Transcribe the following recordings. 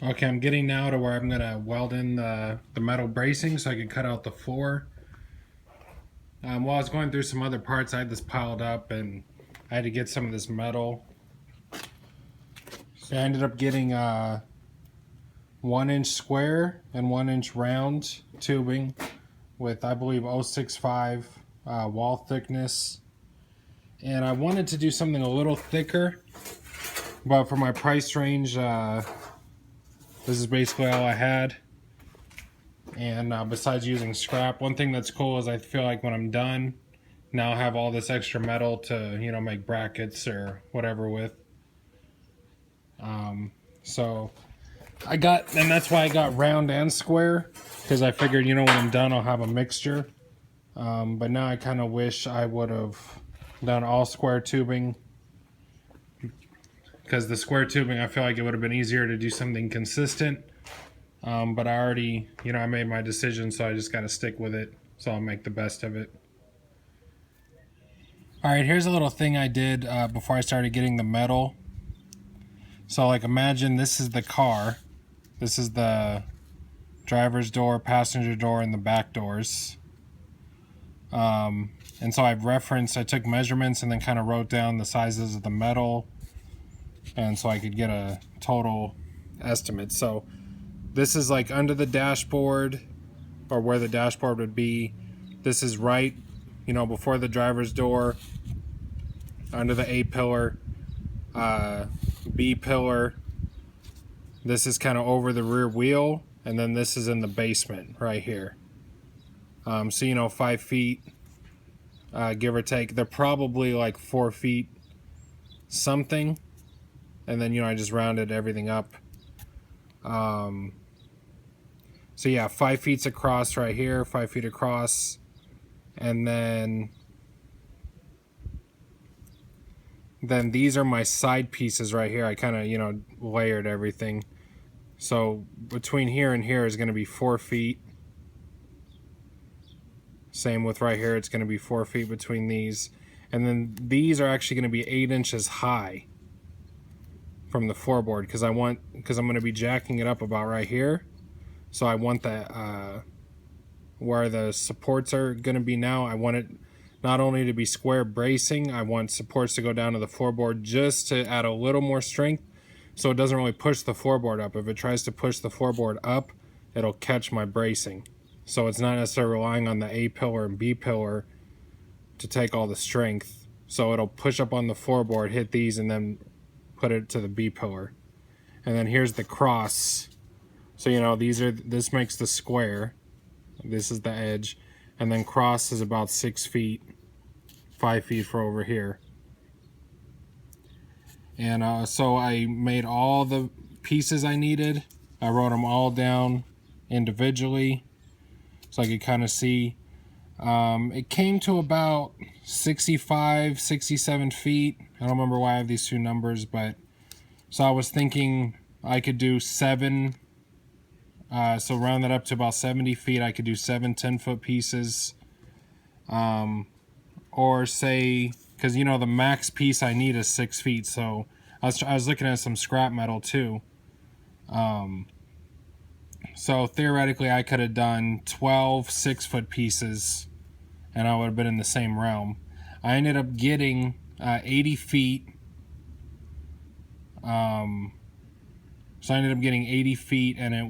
Okay, I'm getting now to where I'm gonna weld in the metal bracing so I can cut out the floor. While I was going through some other parts, I had this piled up and I had to get some of this metal. So I ended up getting 1 inch square and 1 inch round tubing with, I believe, 0.65 wall thickness. And I wanted to do something a little thicker, but for my price range, this is basically all I had. And besides using scrap, one thing that's cool is I feel like when I'm done, now I have all this extra metal to, make brackets or whatever with. So and that's why I got round and square, because I figured, when I'm done, I'll have a mixture. But now I kind of wish I would have done all square tubing, because the square tubing, I feel like it would have been easier to do something consistent. But I already, I made my decision, so I just got to stick with it. So I'll make the best of it. All right, here's a little thing I did before I started getting the metal. So like, imagine this is the car. This is the driver's door, passenger door, and the back doors. And so I took measurements and then kind of wrote down the sizes of the metal, and so I could get a total estimate. So this is like under the dashboard, or where the dashboard would be. This is right, before the driver's door, under the A pillar, B pillar. This is kind of over the rear wheel, and then this is in the basement right here. So 5 feet, give or take. They're probably like 4 feet something, and then I just rounded everything up. So yeah, 5 feet across right here, 5 feet across, and then these are my side pieces right here. I kind of layered everything. So between here and here is going to be 4 feet. Same with right here, it's going to be 4 feet between these. And then these are actually going to be 8 inches high from the floorboard, because I'm going to be jacking it up about right here. So I want that where the supports are going to be now, I want it not only to be square bracing, I want supports to go down to the floorboard just to add a little more strength, so it doesn't really push the floorboard up. If it tries to push the floorboard up, it'll catch my bracing. So it's not necessarily relying on the A pillar and B pillar to take all the strength. So it'll push up on the floorboard, hit these, and then put it to the B pillar. And then here's the cross. So this makes the square. This is the edge, and then cross is about 6 feet, 5 feet for over here. And so I made all the pieces I needed. I wrote them all down individually, so I could kind of see. It came to about 65, 67 feet. I don't remember why I have these two numbers, but so I was thinking I could do 7. So round that up to about 70 feet. I could do 7 10-foot pieces. Or say, because the max piece I need is 6 feet. So I was looking at some scrap metal too. So theoretically I could have done 12 6-foot pieces, and I would have been in the same realm. I ended up getting 80 feet. So I ended up getting 80 feet, and they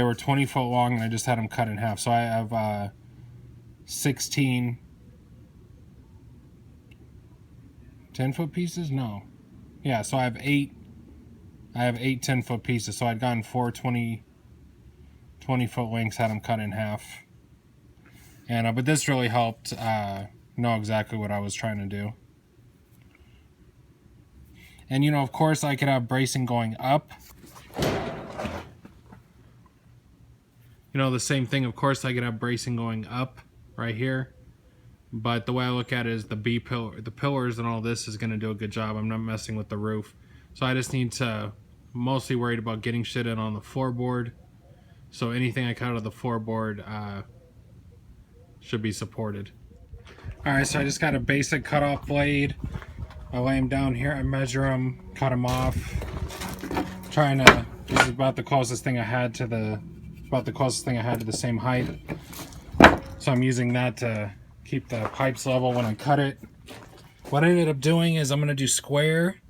were 20 foot long, and I just had them cut in half. So I have 16 10-foot pieces? No. Yeah, so I have 8 10-foot pieces. So I'd gotten 4 20-foot lengths, had them cut in half. And but this really helped know exactly what I was trying to do. And of course I could have bracing going up. The same thing, of course I could have bracing going up right here. But the way I look at it is the pillars and all this is going to do a good job. I'm not messing with the roof. So I just need to, mostly worried about getting shit in on the floorboard. So anything I cut out of the floorboard should be supported. Alright, so I just got a basic cutoff blade. I lay them down here, I measure them, cut them off. trying to, this is about the closest thing I had to the same height. So I'm using that to keep the pipes level when I cut it. What I ended up doing is I'm going to do square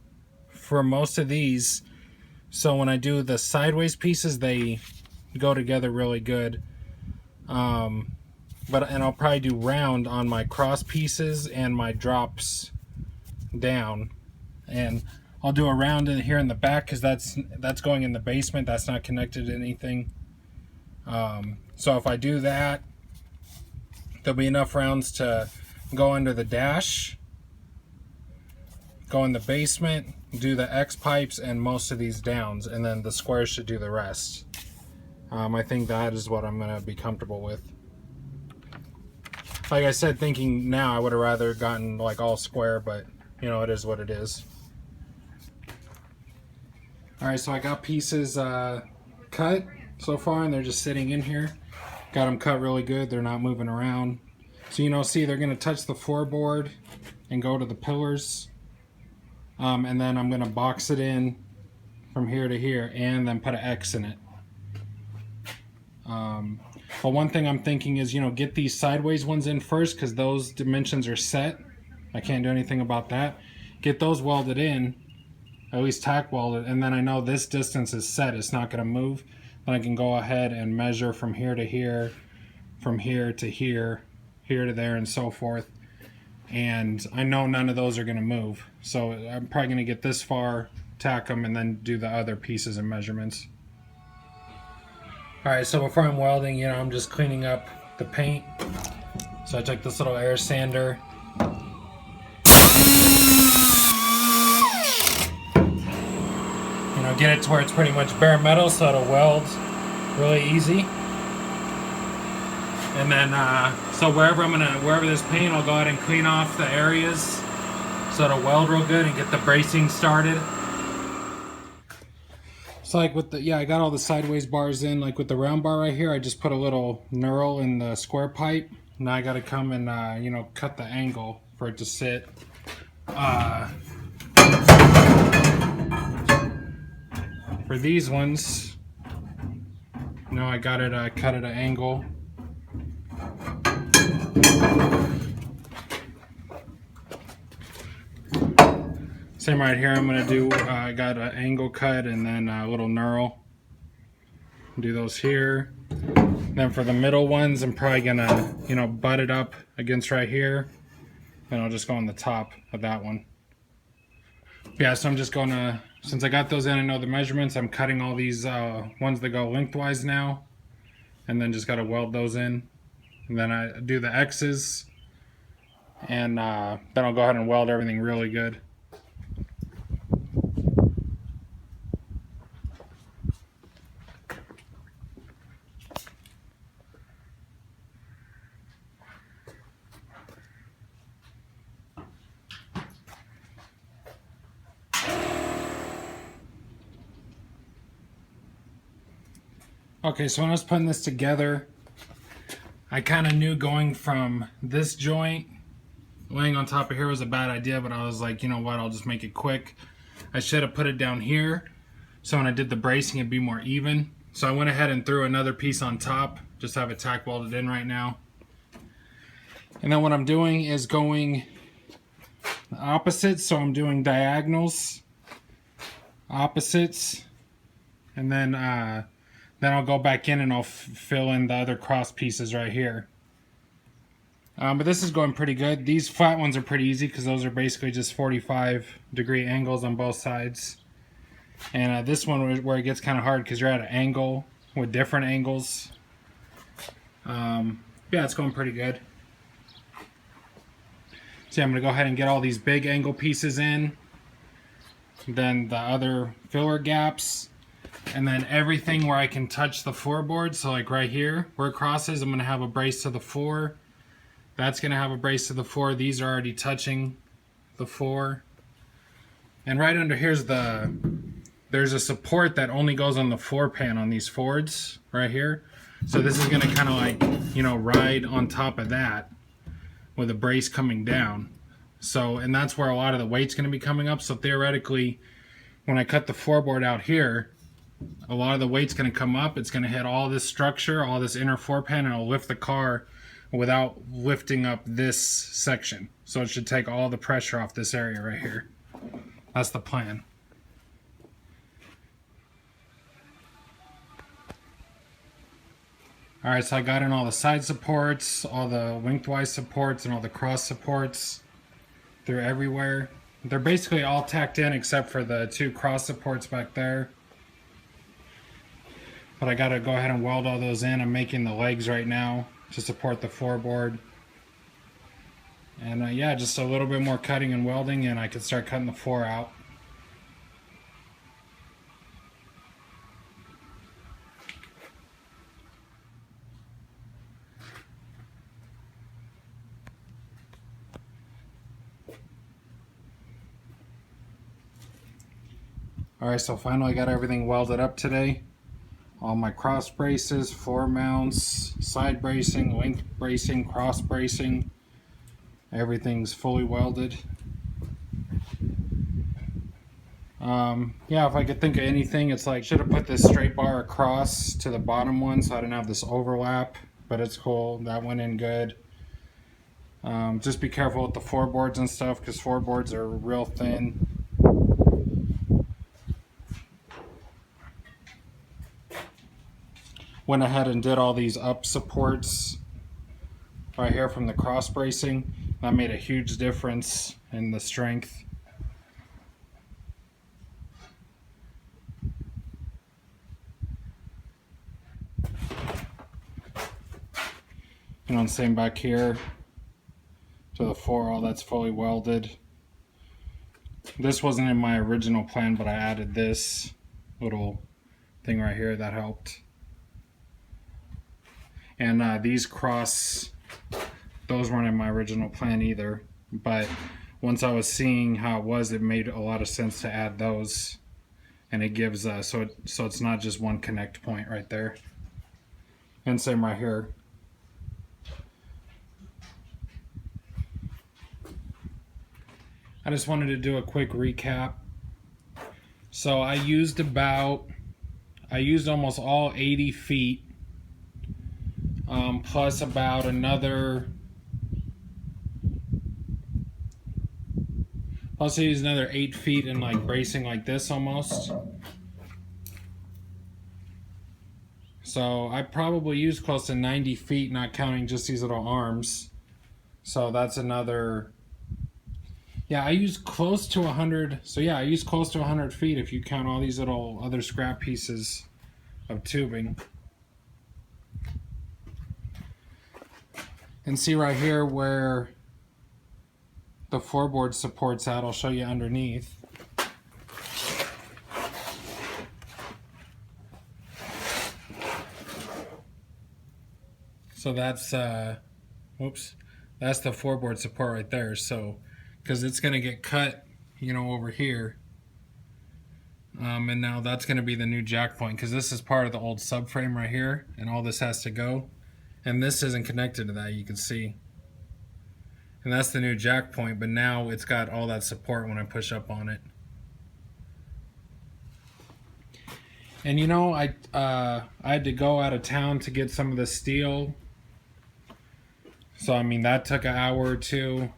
for most of these. So when I do the sideways pieces, they go together really good. And I'll probably do round on my cross pieces and my drops down. And I'll do a round in here in the back because that's going in the basement. That's not connected to anything. So if I do that, there'll be enough rounds to go under the dash, go in the basement, do the X pipes and most of these downs, and then the squares should do the rest. I think that is what I'm going to be comfortable with. Like I said, thinking now, I would have rather gotten like all square, but you know, it is what it is. Alright, so I got pieces cut so far, and they're just sitting in here. Got them cut really good, they're not moving around. So you know, see, they're going to touch the floorboard and go to the pillars. And then I'm going to box it in from here to here and then put an X in it. But one thing I'm thinking is, you know, get these sideways ones in first because those dimensions are set. I can't do anything about that. Get those welded in, at least tack welded, and then I know this distance is set. It's not going to move. Then I can go ahead and measure from here to here, from here to here, here to there, and so forth. And I know none of those are going to move. So I'm probably going to get this far, tack them, and then do the other pieces and measurements. Alright, so before I'm welding, you know, I'm just cleaning up the paint. So I took this little air sander. You know, get it to where it's pretty much bare metal so it'll weld really easy. And then, so wherever there's paint, I'll go ahead and clean off the areas so it'll weld real good and get the bracing started. So like with the, yeah, I got all the sideways bars in. Like with the round bar right here, I just put a little knurl in the square pipe. Now I got to come and, you know, cut the angle for it to sit. For these ones, you know, I got it cut at an angle. Same right here. I'm gonna do. I got an angle cut and then a little knurl. Do those here. Then for the middle ones, I'm probably gonna, you know, butt it up against right here. Then I'll just go on the top of that one. Yeah, so I'm just gonna, since I got those in, I know the measurements. I'm cutting all these ones that go lengthwise now, and then just gotta weld those in. And then I do the X's, and then I'll go ahead and weld everything really good. Okay, so when I was putting this together, I kind of knew going from this joint, laying on top of here was a bad idea, but I was like, you know what, I'll just make it quick. I should have put it down here, so when I did the bracing, it'd be more even. So I went ahead and threw another piece on top, just have it tack welded in right now. And then what I'm doing is going opposites, so I'm doing diagonals, opposites, and then I'll go back in and I'll fill in the other cross pieces right here. But this is going pretty good. These flat ones are pretty easy because those are basically just 45-degree angles on both sides. And this one where it gets kind of hard because you're at an angle with different angles. Yeah, it's going pretty good. So yeah, I'm going to go ahead and get all these big angle pieces in. Then the other filler gaps. And then everything where I can touch the floorboard, so like right here, where it crosses, I'm going to have a brace to the floor. That's going to have a brace to the floor. These are already touching the floor. And right under here's there's a support that only goes on the floor pan on these Fords right here. So this is going to kind of like, you know, ride on top of that with a brace coming down. So, and that's where a lot of the weight's going to be coming up. So theoretically, when I cut the floorboard out here, a lot of the weight's going to come up. It's going to hit all this structure, all this inner floorpan, and it'll lift the car without lifting up this section. So it should take all the pressure off this area right here. That's the plan. Alright, so I got in all the side supports, all the lengthwise supports, and all the cross supports. They're everywhere. They're basically all tacked in except for the 2 cross supports back there. But I gotta go ahead and weld all those in. I'm making the legs right now to support the floorboard. And yeah, just a little bit more cutting and welding and I can start cutting the floor out. Alright, so finally got everything welded up today. All my cross braces, floor mounts, side bracing, link bracing, cross bracing. Everything's fully welded. Yeah, if I could think of anything, it's like, should have put this straight bar across to the bottom one so I didn't have this overlap, but it's cool. That went in good. Just be careful with the floorboards and stuff because floorboards are real thin. Went ahead and did all these up supports right here from the cross bracing. That made a huge difference in the strength. And same back here to the floor, all that's fully welded. This wasn't in my original plan, but I added this little thing right here that helped. And these cross, those weren't in my original plan either, but once I was seeing how it was, it made a lot of sense to add those, and it gives so it's not just one connect point right there. And same right here. I just wanted to do a quick recap. So I used almost all 80 feet. Plus about another, plus I used another 8 feet in like bracing like this almost. So I probably used close to 90 feet, not counting just these little arms. So that's another, yeah, I used close to 100. So yeah, I used close to 100 feet if you count all these little other scrap pieces of tubing. And see right here where the floorboard supports at, I'll show you underneath. So that's, whoops, that's the floorboard support right there. So, because it's going to get cut, you know, over here. And now that's going to be the new jack point, because this is part of the old subframe right here, and all this has to go. And this isn't connected to that, you can see. And that's the new jack point, but now it's got all that support when I push up on it. And you know, I had to go out of town to get some of the steel. So I mean, that took an hour or two.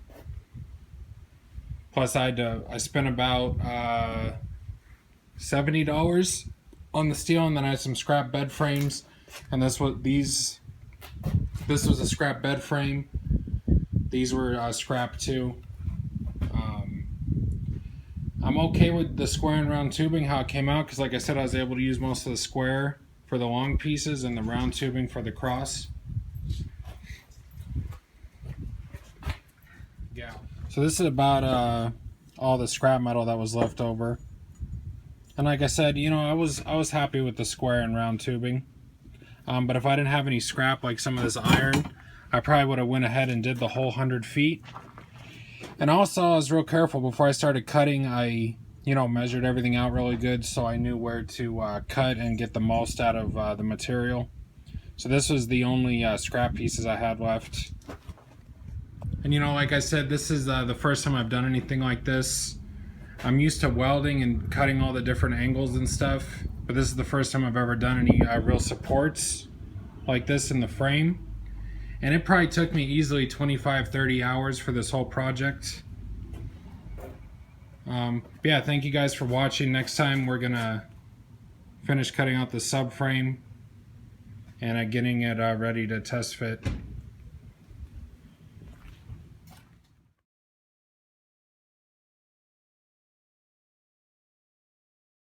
Plus I spent about $70 on the steel, and then I had some scrap bed frames. And this was a scrap bed frame. These were scrap too. I'm okay with the square and round tubing, how it came out, because like I said, I was able to use most of the square for the long pieces and the round tubing for the cross. Yeah. So this is about all the scrap metal that was left over. And like I said, you know, I was happy with the square and round tubing. But if I didn't have any scrap like some of this iron, I probably would have went ahead and did the whole 100 feet. And also I was real careful before I started cutting. I, you know, measured everything out really good so I knew where to cut and get the most out of the material. So this was the only scrap pieces I had left. And you know, like I said, this is the first time I've done anything like this. I'm used to welding and cutting all the different angles and stuff, but this is the first time I've ever done any real supports like this in the frame. And it probably took me easily 25-30 hours for this whole project. Yeah, thank you guys for watching. Next time we're gonna finish cutting out the subframe and getting it ready to test fit.